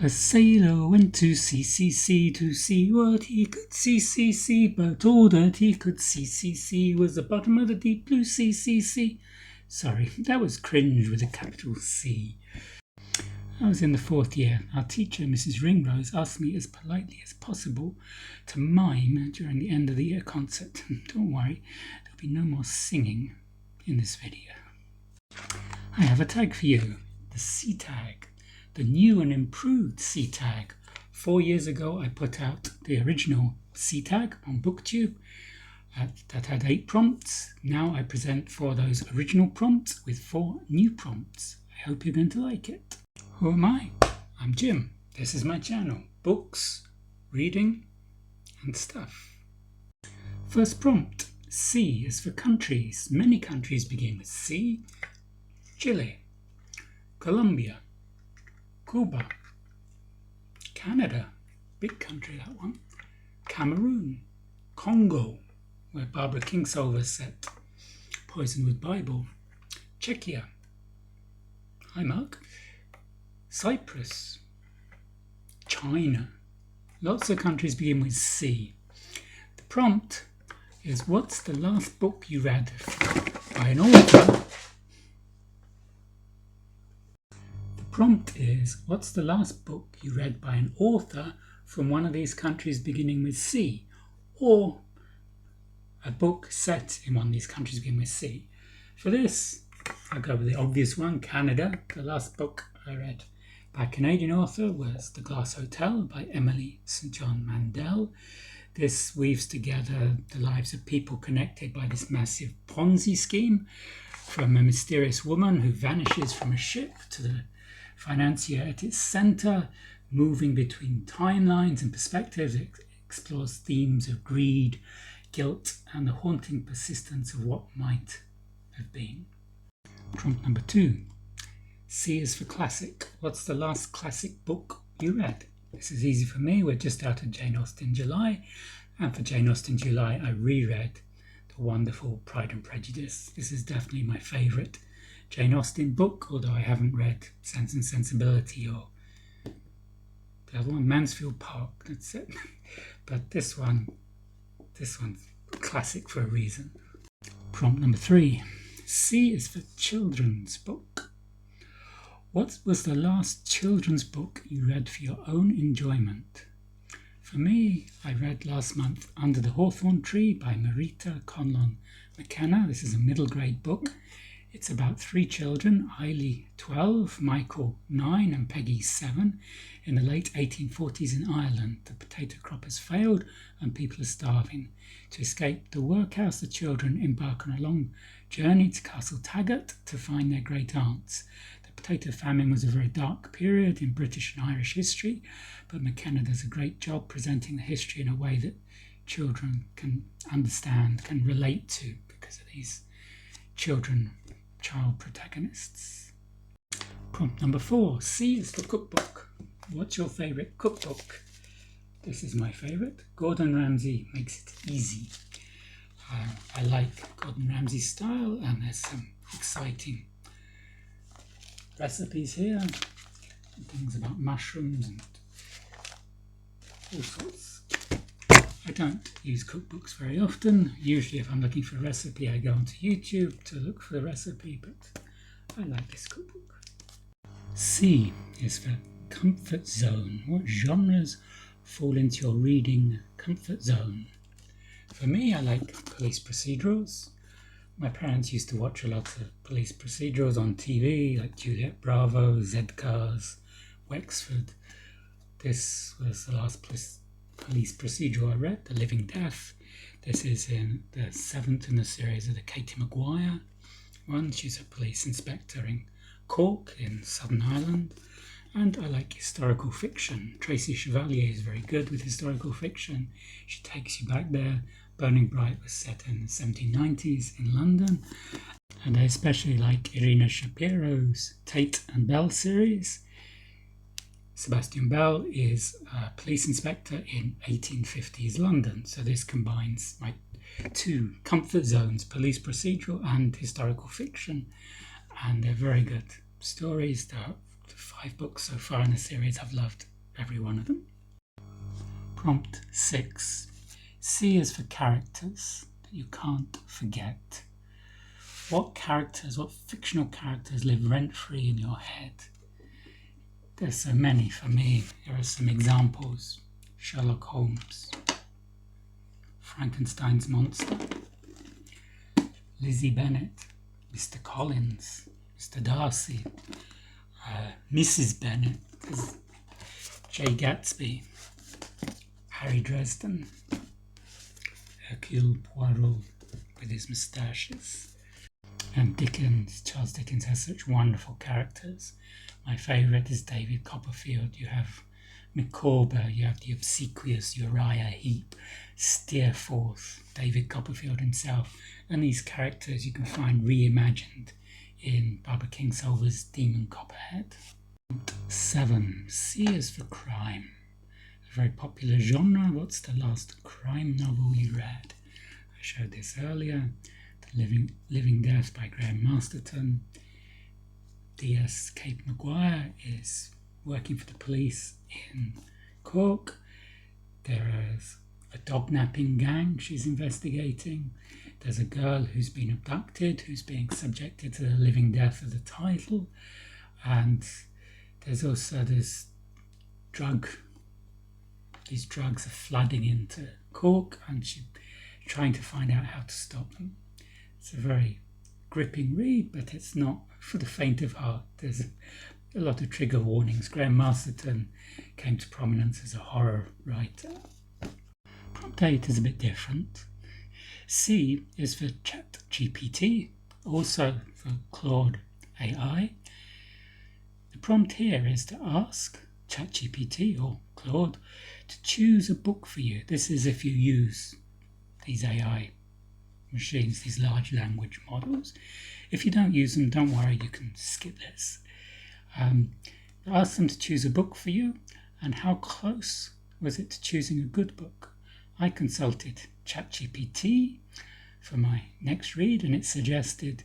A sailor went to sea to see what he could see, but all that he could see was the bottom of the deep blue sea. Sorry, that was cringe with a capital C. I was in the 4th year. Our teacher, Mrs. Ringrose, asked me as politely as possible to mime during the end of the year concert. Don't worry, there'll be no more singing in this video. I have a tag for you, the C tag, the new and improved C tag. 4 years ago, I put out the original C tag on Booktube that had 8 prompts. Now I present 4 of those original prompts with 4 new prompts. I hope you're going to like it. Who am I? I'm Jim. This is my channel. Books, reading, and stuff. First prompt. C is for countries. Many countries begin with C. Chile, Colombia, Cuba, Canada, big country that one, Cameroon, Congo, where Barbara Kingsolver set Poison with Bible, Czechia, hi Mark, Cyprus, China. Lots of countries begin with C. The prompt is, what's the last book you read by an author? The prompt is, what's the last book you read by an author from one of these countries beginning with C? Or a book set in one of these countries beginning with C. For this, I'll go with the obvious one, Canada. The last book I read by a Canadian author was The Glass Hotel by Emily St. John Mandel. This weaves together the lives of people connected by this massive Ponzi scheme, from a mysterious woman who vanishes from a ship to the financier at its center, moving between timelines and perspectives. It explores themes of greed, guilt, and the haunting persistence of what might have been. Prompt number 2. C is for classic. What's the last classic book you read? This is easy for me. We're just out of Jane Austen July. And for Jane Austen July, I reread the wonderful Pride and Prejudice. This is definitely my favourite Jane Austen book, although I haven't read Sense and Sensibility or the other one, Mansfield Park. That's it. But this one's classic for a reason. Prompt number 3. C is for children's book. What was the last children's book you read for your own enjoyment? For me, I read last month Under the Hawthorn Tree by Marita Conlon McKenna. This is a middle grade book. It's about 3 children, Eilidh 12, Michael 9 and Peggy 7, in the late 1840s in Ireland. The potato crop has failed and people are starving. To escape the workhouse, the children embark on a long journey to Castle Taggart to find their great aunts. The potato famine was a very dark period in British and Irish history, but McKenna does a great job presenting the history in a way that children can understand, can relate to, because of these child protagonists. Prompt number 4. C is for cookbook. What's your favourite cookbook? This is my favourite. Gordon Ramsay makes it easy. I like Gordon Ramsay's style, and there's some exciting recipes here. Things about mushrooms and all sorts. I don't use cookbooks very often. Usually if I'm looking for a recipe, I go onto YouTube to look for the recipe, but I like this cookbook. C is for comfort zone. What genres fall into your reading comfort zone? For me, I like police procedurals. My parents used to watch a lot of police procedurals on TV, like Juliet Bravo, Z-Cars, Wexford. This was the last police procedural I read, The Living Death. This is in the 7th in the series of the Katie Maguire one. She's a police inspector in Cork in Southern Ireland. And I like historical fiction. Tracy Chevalier is very good with historical fiction. She takes you back there. Burning Bright was set in the 1790s in London. And I especially like Irina Shapiro's Tate and Bell series. Sebastian Bell is a police inspector in 1850s London. So this combines my 2 comfort zones, police procedural and historical fiction. And they're very good stories. They're 5 books so far in the series. I've loved every one of them. Prompt 6. C is for characters that you can't forget. What fictional characters live rent-free in your head? There's so many for me. Here are some examples. Sherlock Holmes, Frankenstein's monster, Lizzie Bennet, Mr. Collins, Mr. Darcy, Mrs. Bennet, Jay Gatsby, Harry Dresden, Hercule Poirot with his moustaches. And Dickens, Charles Dickens has such wonderful characters. My favourite is David Copperfield. You have Micawber, you have the obsequious Uriah Heep, Steerforth, David Copperfield himself, and these characters you can find reimagined in Barbara Kingsolver's Demon Copperhead. 7. C is for crime. A very popular genre. What's the last crime novel you read? I showed this earlier. The Living Death by Graham Masterton. D.S. Kate Maguire is working for the police in Cork. There is a dog-napping gang she's investigating. There's a girl who's been abducted, who's being subjected to the living death of the title. And there's also this drug. These drugs are flooding into Cork, and she's trying to find out how to stop them. It's a very gripping read, but it's not for the faint of heart. There's a lot of trigger warnings. Graham Masterton came to prominence as a horror writer. Prompt 8 is a bit different. C is for ChatGPT, also for Claude AI. The prompt here is to ask ChatGPT or Claude to choose a book for you. This is if you use these AI machines, these large language models. If you don't use them, don't worry, you can skip this. Ask them to choose a book for you, and how close was it to choosing a good book? I consulted ChatGPT for my next read, and it suggested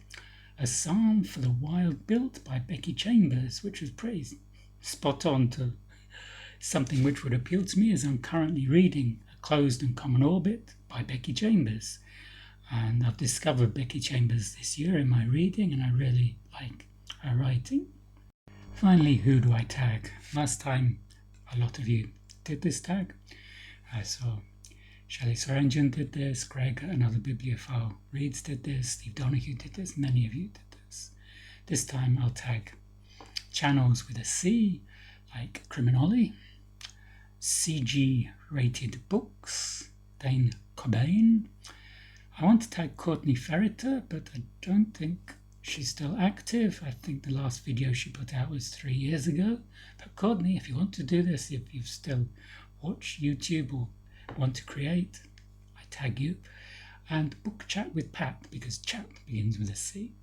A Psalm for the Wild Built by Becky Chambers, which was pretty spot on to something which would appeal to me, as I'm currently reading A Closed and Common Orbit by Becky Chambers. And I've discovered Becky Chambers this year in my reading, and I really like her writing. Finally, who do I tag? Last time, a lot of you did this tag. I saw Shelley Swearingen did this, Greg, another bibliophile, Reads did this, Steve Donahue did this, many of you did this. This time I'll tag channels with a C, like Criminoli, CG Rated Books, Dane Cobain. I want to tag Courtney Ferriter, but I don't think she's still active. I think the last video she put out was 3 years ago. But Courtney, if you want to do this, if you've still watched YouTube or want to create, I tag you. And Book Chat with Pat, because chat begins with a C.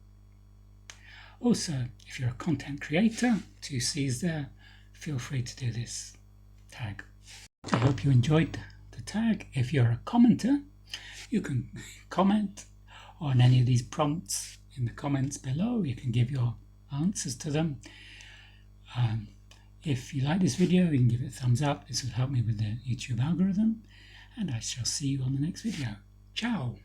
Also, if you're a content creator, 2 C's there, feel free to do this tag. I hope you enjoyed the tag. If you're a commenter, you can comment on any of these prompts in the comments below. You can give your answers to them. If you like this video, you can give it a thumbs up. This will help me with the YouTube algorithm. And I shall see you on the next video. Ciao!